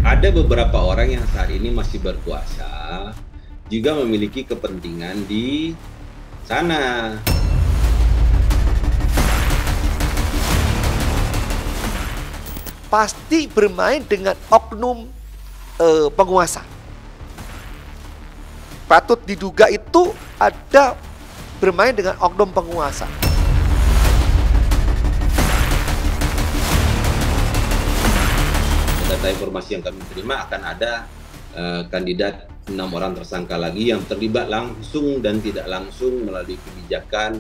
Ada beberapa orang yang saat ini masih berkuasa, juga memiliki kepentingan di sana. Pasti bermain dengan oknum penguasa. Patut diduga itu ada bermain dengan oknum penguasa. Data informasi yang kami terima akan ada kandidat 6 orang tersangka lagi yang terlibat langsung dan tidak langsung melalui kebijakan,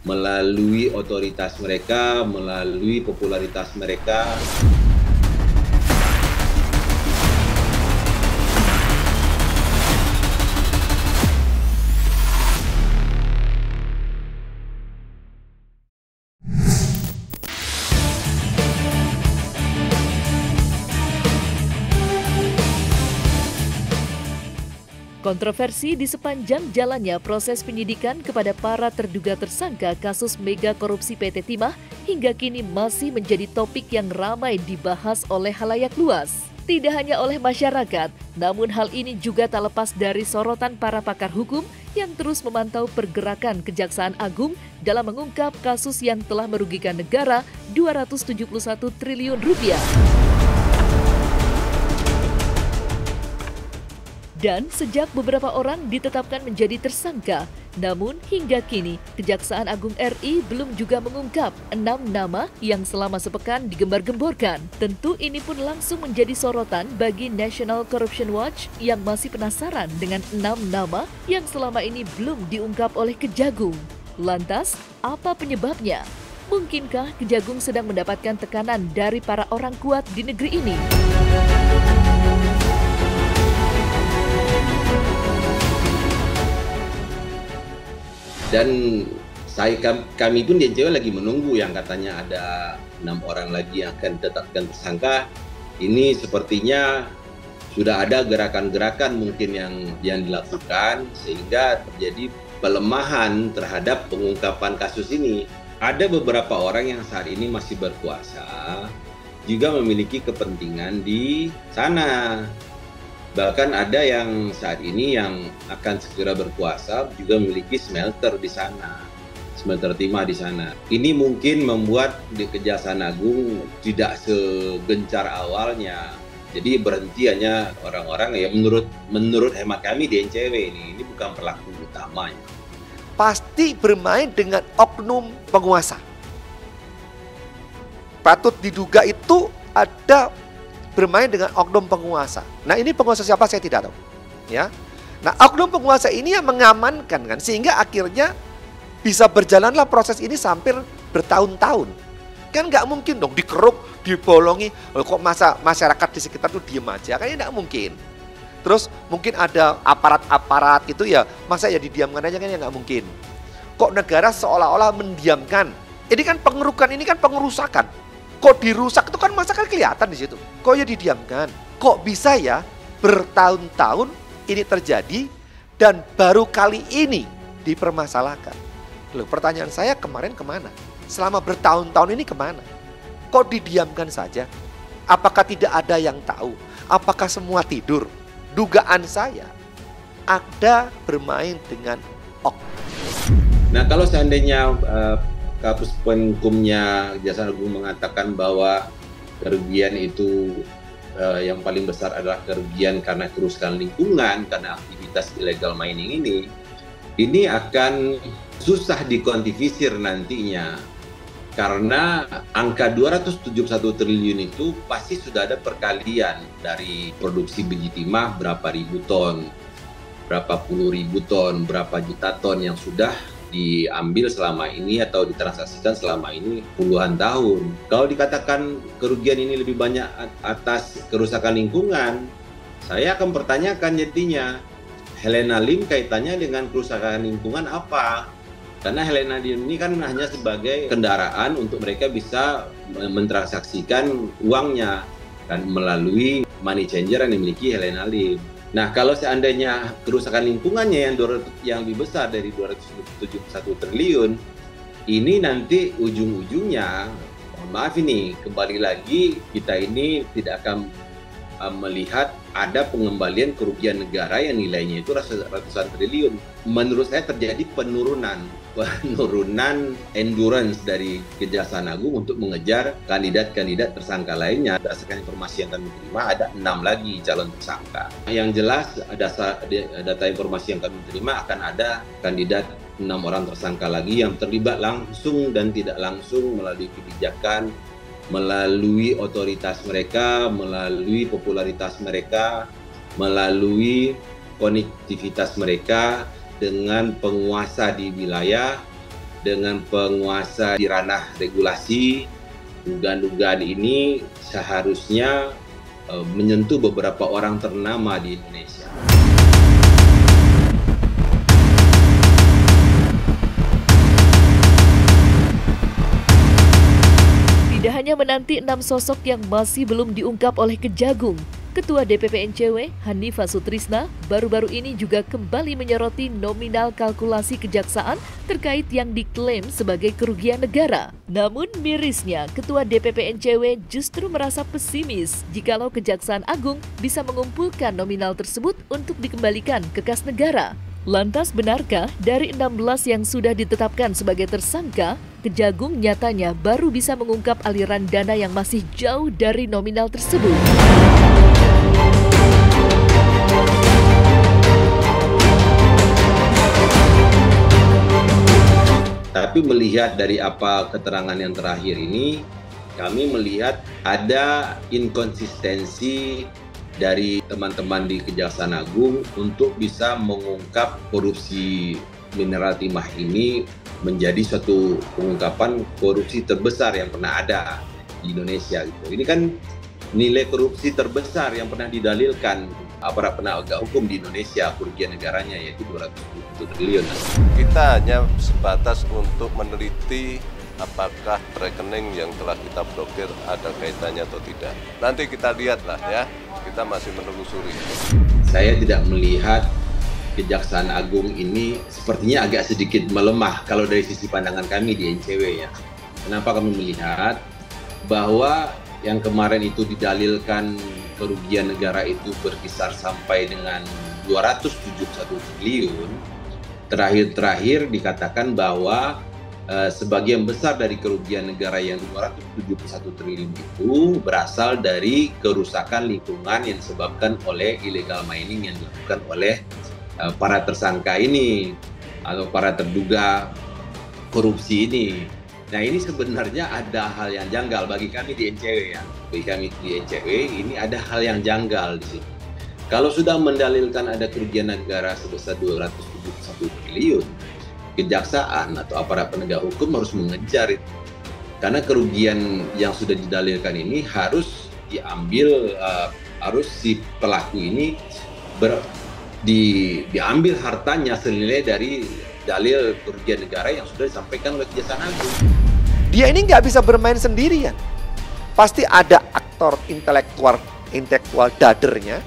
melalui otoritas mereka, melalui popularitas mereka. Kontroversi di sepanjang jalannya proses penyidikan kepada para terduga tersangka kasus mega korupsi PT Timah hingga kini masih menjadi topik yang ramai dibahas oleh khalayak luas. Tidak hanya oleh masyarakat, namun hal ini juga tak lepas dari sorotan para pakar hukum yang terus memantau pergerakan Kejaksaan Agung dalam mengungkap kasus yang telah merugikan negara 271 triliun rupiah. Dan sejak beberapa orang ditetapkan menjadi tersangka, namun hingga kini Kejaksaan Agung RI belum juga mengungkap 6 nama yang selama sepekan digembar-gemborkan. Tentu ini pun langsung menjadi sorotan bagi National Corruption Watch yang masih penasaran dengan 6 nama yang selama ini belum diungkap oleh Kejagung. Lantas, apa penyebabnya? Mungkinkah Kejagung sedang mendapatkan tekanan dari para orang kuat di negeri ini? Dan kami pun di NCW lagi menunggu yang katanya ada 6 orang lagi yang akan ditetapkan tersangka. Ini sepertinya sudah ada gerakan-gerakan mungkin yang dilakukan sehingga terjadi pelemahan terhadap pengungkapan kasus ini. Ada beberapa orang yang saat ini masih berkuasa, juga memiliki kepentingan di sana. Bahkan ada yang saat ini yang akan segera berkuasa juga memiliki smelter di sana, smelter timah di sana. Ini mungkin membuat di Kejaksaan Agung tidak segencar awalnya. Jadi berhenti hanya orang-orang yang menurut hemat kami di NCW ini bukan pelaku utamanya. Pasti bermain dengan oknum penguasa. Patut diduga itu ada bermain dengan oknum penguasa. Nah, ini penguasa siapa saya tidak tahu, ya. Nah, oknum penguasa ini yang mengamankan kan, sehingga akhirnya bisa berjalanlah proses ini sampai bertahun-tahun. Kan nggak mungkin dong dikeruk, dibolongi, kok masyarakat di sekitar tuh diem aja, kayaknya nggak mungkin. Terus mungkin ada aparat-aparat itu ya, masa ya didiamkan aja kan ya nggak mungkin. Kok negara seolah-olah mendiamkan? Ini kan pengerukan, ini kan pengerusakan. Kok dirusak itu kan masa kan kelihatan di situ. Kok ya didiamkan? Kok bisa ya bertahun-tahun ini terjadi dan baru kali ini dipermasalahkan? Loh, pertanyaan saya kemarin kemana? Selama bertahun-tahun ini kemana? Kok didiamkan saja? Apakah tidak ada yang tahu? Apakah semua tidur? Dugaan saya ada bermain dengan Nah, kalau seandainya Kapus Penkumnya Kejaksaan Agung mengatakan bahwa kerugian itu yang paling besar adalah kerugian karena kerusakan lingkungan, karena aktivitas illegal mining ini akan susah dikuantifisir nantinya. Karena angka 271 triliun itu pasti sudah ada perkalian dari produksi biji timah berapa ribu ton, berapa puluh ribu ton, berapa juta ton yang sudah diambil selama ini atau ditransaksikan selama ini puluhan tahun. Kalau dikatakan kerugian ini lebih banyak atas kerusakan lingkungan, saya akan pertanyakan jadinya, Helena Lim kaitannya dengan kerusakan lingkungan apa? Karena Helena Lim ini kan hanya sebagai kendaraan untuk mereka bisa mentransaksikan uangnya kan melalui money changer yang dimiliki Helena Lim. Nah, kalau seandainya kerusakan lingkungannya yang lebih besar dari 271 triliun, ini nanti ujung-ujungnya, mohon maaf ini, kembali lagi kita ini tidak akan melihat ada pengembalian kerugian negara yang nilainya itu ratusan triliun. Menurut saya terjadi penurunan endurance dari Kejaksaan Agung untuk mengejar kandidat-kandidat tersangka lainnya. Berdasarkan informasi yang kami terima, ada 6 lagi calon tersangka. Yang jelas, data informasi yang kami terima akan ada kandidat 6 orang tersangka lagi yang terlibat langsung dan tidak langsung melalui kebijakan, melalui otoritas mereka, melalui popularitas mereka, melalui konektivitas mereka dengan penguasa di wilayah, dengan penguasa di ranah regulasi. Dugaan-dugaan ini seharusnya menyentuh beberapa orang ternama di Indonesia. Tidak hanya menanti 6 sosok yang masih belum diungkap oleh Kejagung, Ketua DPP NCW, Hanifah Sutrisna, baru-baru ini juga kembali menyoroti nominal kalkulasi kejaksaan terkait yang diklaim sebagai kerugian negara. Namun mirisnya, Ketua DPP NCW justru merasa pesimis jikalau Kejaksaan Agung bisa mengumpulkan nominal tersebut untuk dikembalikan ke kas negara. Lantas benarkah dari 16 yang sudah ditetapkan sebagai tersangka, Kejagung nyatanya baru bisa mengungkap aliran dana yang masih jauh dari nominal tersebut? Tapi melihat dari apa keterangan yang terakhir ini, kami melihat ada inkonsistensi dari teman-teman di Kejaksaan Agung untuk bisa mengungkap korupsi mineral timah ini menjadi suatu pengungkapan korupsi terbesar yang pernah ada di Indonesia. Gitu. Ini kan nilai korupsi terbesar yang pernah didalilkan aparat penegak hukum di Indonesia, kerugian negaranya yaitu 270 triliun. Kita hanya sebatas untuk meneliti apakah rekening yang telah kita blokir ada kaitannya atau tidak. Nanti kita lihatlah ya, kita masih menelusuri. Saya tidak melihat Kejaksaan Agung ini sepertinya agak sedikit melemah kalau dari sisi pandangan kami di NCW ya. Kenapa kami melihat bahwa yang kemarin itu didalilkan kerugian negara itu berkisar sampai dengan 271 triliun. Terakhir dikatakan bahwa sebagian besar dari kerugian negara yang 271 triliun itu berasal dari kerusakan lingkungan yang disebabkan oleh illegal mining yang dilakukan oleh para tersangka ini atau para terduga korupsi ini. Nah, ini sebenarnya ada hal yang janggal bagi kami di NCW ya. Bagi kami di NCW ini ada hal yang janggal di sini. Kalau sudah mendalilkan ada kerugian negara sebesar 271 triliun, kejaksaan atau aparat penegak hukum harus mengejar itu. Karena kerugian yang sudah didalilkan ini harus diambil, harus si pelaku ini diambil hartanya senilai dari dalil kerugian negara yang sudah disampaikan oleh Kejaksaan Agung. Dia ini nggak bisa bermain sendirian. Pasti ada aktor intelektual dadernya.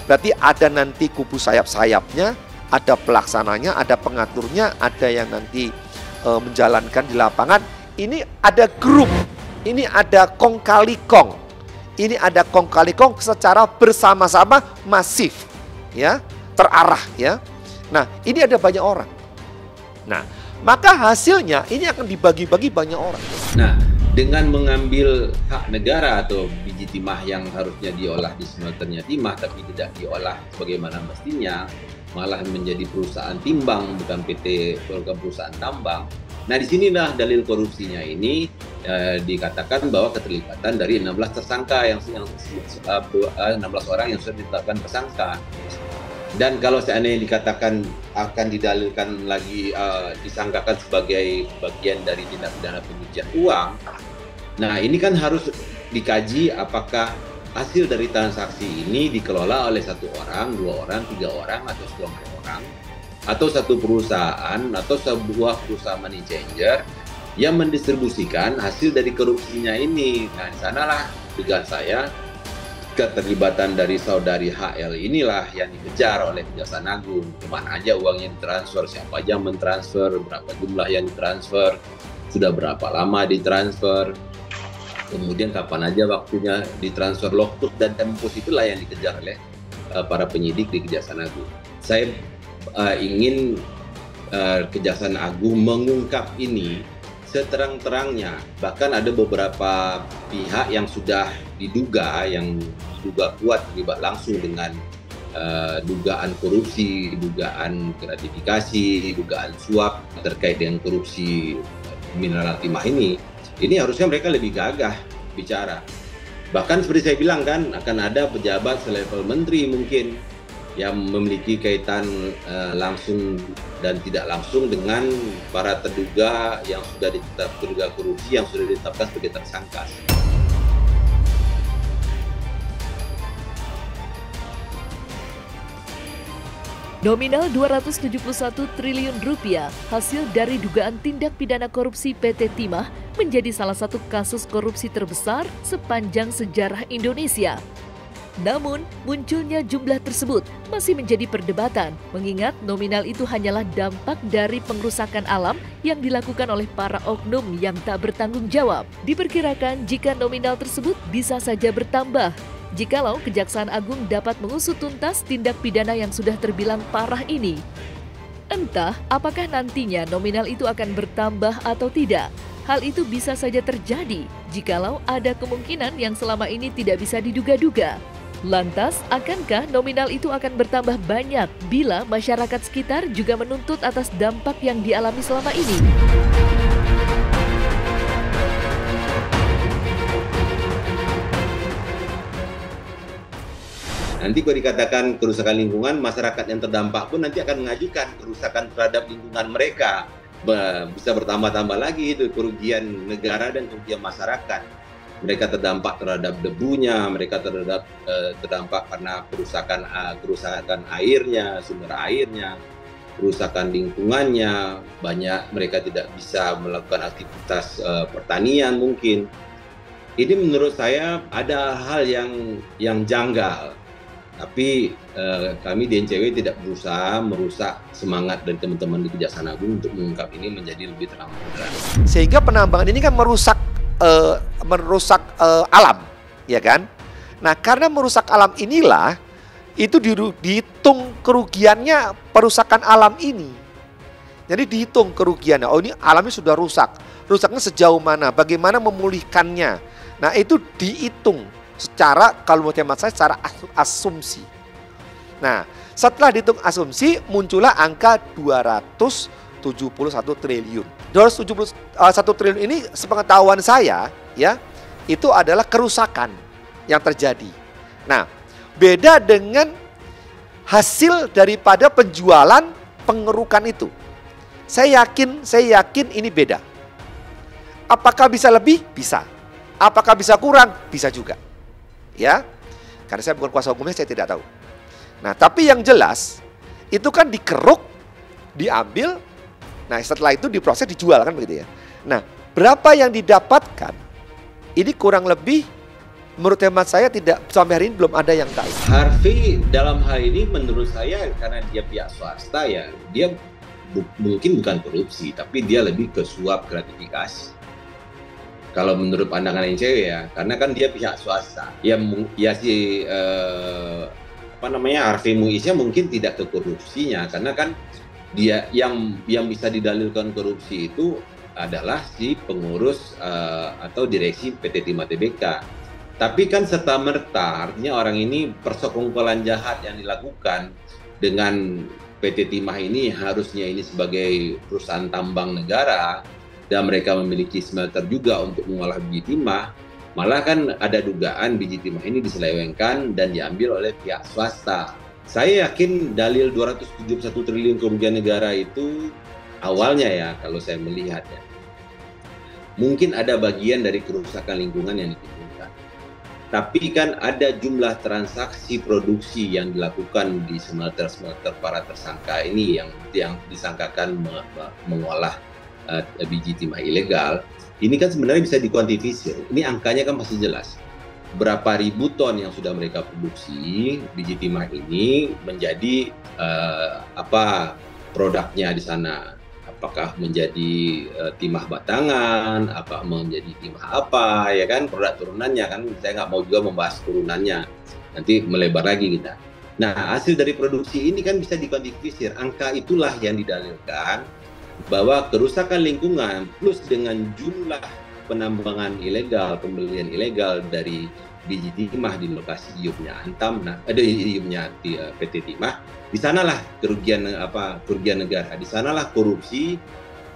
Berarti ada nanti kubu sayap-sayapnya, ada pelaksananya, ada pengaturnya, ada yang nanti menjalankan di lapangan. Ini ada grup, ini ada kong kali kong. Ini ada kong kali kong secara bersama-sama masif, ya, terarah, ya. Nah, ini ada banyak orang. Nah, maka hasilnya ini akan dibagi-bagi banyak orang. Nah, dengan mengambil hak negara atau biji timah yang harusnya diolah di smelternya timah tapi tidak diolah sebagaimana mestinya, malah menjadi perusahaan timbang bukan perusahaan tambang. Nah, disinilah dalil korupsinya ini dikatakan bahwa keterlibatan dari 16 tersangka 16 orang yang sudah ditetapkan tersangka. Dan kalau seandainya dikatakan akan didalilkan lagi disangkakan sebagai bagian dari tindak pidana pencucian uang, nah ini kan harus dikaji apakah hasil dari transaksi ini dikelola oleh 1 orang, 2 orang, 3 orang, atau sekelompok orang, atau satu perusahaan atau sebuah perusahaan money changer yang mendistribusikan hasil dari korupsinya ini. Nah, di sanalah dugaan saya keterlibatan dari saudari HL inilah yang dikejar oleh Kejaksaan Agung. Kemana aja uangnya ditransfer, siapa aja mentransfer, berapa jumlah yang ditransfer, sudah berapa lama ditransfer. Kemudian kapan aja waktunya ditransfer Lokus dan Tempus, itulah yang dikejar oleh para penyidik di Kejaksaan Agung. Saya ingin Kejaksaan Agung mengungkap ini seterang-terangnya. Bahkan ada beberapa pihak yang sudah diduga kuat terlibat langsung dengan dugaan korupsi, dugaan gratifikasi, dugaan suap terkait dengan korupsi mineral timah ini. Ini harusnya mereka lebih gagah bicara. Bahkan seperti saya bilang kan, akan ada pejabat selevel menteri mungkin yang memiliki kaitan langsung dan tidak langsung dengan para terduga yang sudah ditetapkan terduga korupsi yang sudah ditetapkan sebagai tersangka. Nominal 271 triliun rupiah hasil dari dugaan tindak pidana korupsi PT Timah menjadi salah satu kasus korupsi terbesar sepanjang sejarah Indonesia. Namun, munculnya jumlah tersebut masih menjadi perdebatan, mengingat nominal itu hanyalah dampak dari pengrusakan alam yang dilakukan oleh para oknum yang tak bertanggung jawab. Diperkirakan jika nominal tersebut bisa saja bertambah, jikalau Kejaksaan Agung dapat mengusut tuntas tindak pidana yang sudah terbilang parah ini. Entah apakah nantinya nominal itu akan bertambah atau tidak. Hal itu bisa saja terjadi jikalau ada kemungkinan yang selama ini tidak bisa diduga-duga. Lantas, akankah nominal itu akan bertambah banyak bila masyarakat sekitar juga menuntut atas dampak yang dialami selama ini? Nanti kalau dikatakan kerusakan lingkungan, masyarakat yang terdampak pun nanti akan mengajukan kerusakan terhadap lingkungan mereka. Bisa bertambah-tambah lagi itu kerugian negara dan kerugian masyarakat. Mereka terdampak terhadap debunya, mereka terdampak karena kerusakan airnya, sumber airnya, kerusakan lingkungannya, banyak mereka tidak bisa melakukan aktivitas pertanian mungkin. Ini menurut saya ada hal yang janggal. Tapi kami di NCW tidak berusaha merusak semangat dari teman-teman di Kejaksaan Agung untuk mengungkap ini menjadi lebih terang-terangan. Sehingga penambangan ini kan merusak alam, ya kan? Nah, karena merusak alam inilah itu dihitung kerugiannya perusakan alam ini. Jadi dihitung kerugiannya. Oh, ini alamnya sudah rusak. Rusaknya sejauh mana? Bagaimana memulihkannya? Nah, itu dihitung secara, kalau menurut hemat saya, secara asumsi. Nah, setelah dihitung asumsi, muncullah angka 271 triliun. 271 triliun ini sepengetahuan saya, ya, itu adalah kerusakan yang terjadi. Nah, beda dengan hasil daripada penjualan pengerukan itu. Saya yakin ini beda. Apakah bisa lebih? Bisa. Apakah bisa kurang? Bisa juga. Ya, karena saya bukan kuasa hukumnya, saya tidak tahu. Nah, tapi yang jelas itu kan dikeruk, diambil, nah setelah itu diproses, dijual kan begitu ya. Nah, berapa yang didapatkan? Ini kurang lebih menurut hemat saya tidak, sampai hari ini belum ada yang tahu. Harvey dalam hal ini menurut saya karena dia pihak swasta ya, dia mungkin bukan korupsi, tapi dia lebih ke suap gratifikasi. Kalau menurut pandangan NCW ya, karena kan dia pihak swasta. Harvey Muiznya mungkin tidak ke korupsinya, karena kan dia yang bisa didalilkan korupsi itu adalah si pengurus atau direksi PT Timah Tbk. Tapi kan serta-merta, artinya orang ini persekongkolan jahat yang dilakukan dengan PT Timah ini, harusnya ini sebagai perusahaan tambang negara, dan mereka memiliki smelter juga untuk mengolah biji timah, malah kan ada dugaan biji timah ini diselewengkan dan diambil oleh pihak swasta. Saya yakin dalil 271 triliun kerugian negara itu awalnya ya, kalau saya melihat ya, mungkin ada bagian dari kerusakan lingkungan yang ditimbulkan. Tapi kan ada jumlah transaksi produksi yang dilakukan di smelter-smelter para tersangka ini yang disangkakan mengolah biji timah ilegal. Ini kan sebenarnya bisa dikuantifikasi. Ini angkanya kan masih jelas. Berapa ribu ton yang sudah mereka produksi biji timah ini menjadi produknya di sana, apakah menjadi timah batangan, apa menjadi timah apa, ya kan, produk turunannya kan, saya nggak mau juga membahas turunannya, nanti melebar lagi kita. Nah, hasil dari produksi ini kan bisa dikuantifikasi, angka itulah yang didalilkan bahwa kerusakan lingkungan plus dengan jumlah penambangan ilegal, pembelian ilegal dari biji timah di lokasi iupnya Antam, iupnya PT Timah, di sanalah kerugian negara, di sanalah korupsi,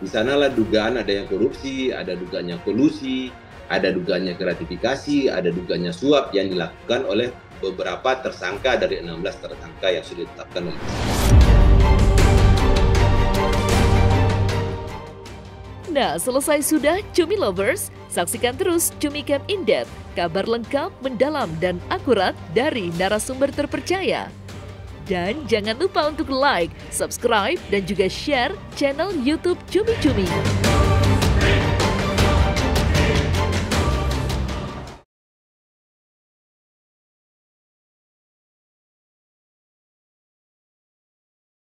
di sanalah dugaan ada yang korupsi, ada dugaannya kolusi, ada dugaannya gratifikasi, ada dugaannya suap yang dilakukan oleh beberapa tersangka dari 16 tersangka yang sudah ditetapkan oleh Nah, selesai sudah Cumi Lovers? Saksikan terus Cumi Camp In-Depth, kabar lengkap, mendalam, dan akurat dari narasumber terpercaya. Dan jangan lupa untuk like, subscribe, dan juga share channel YouTube Cumi Cumi.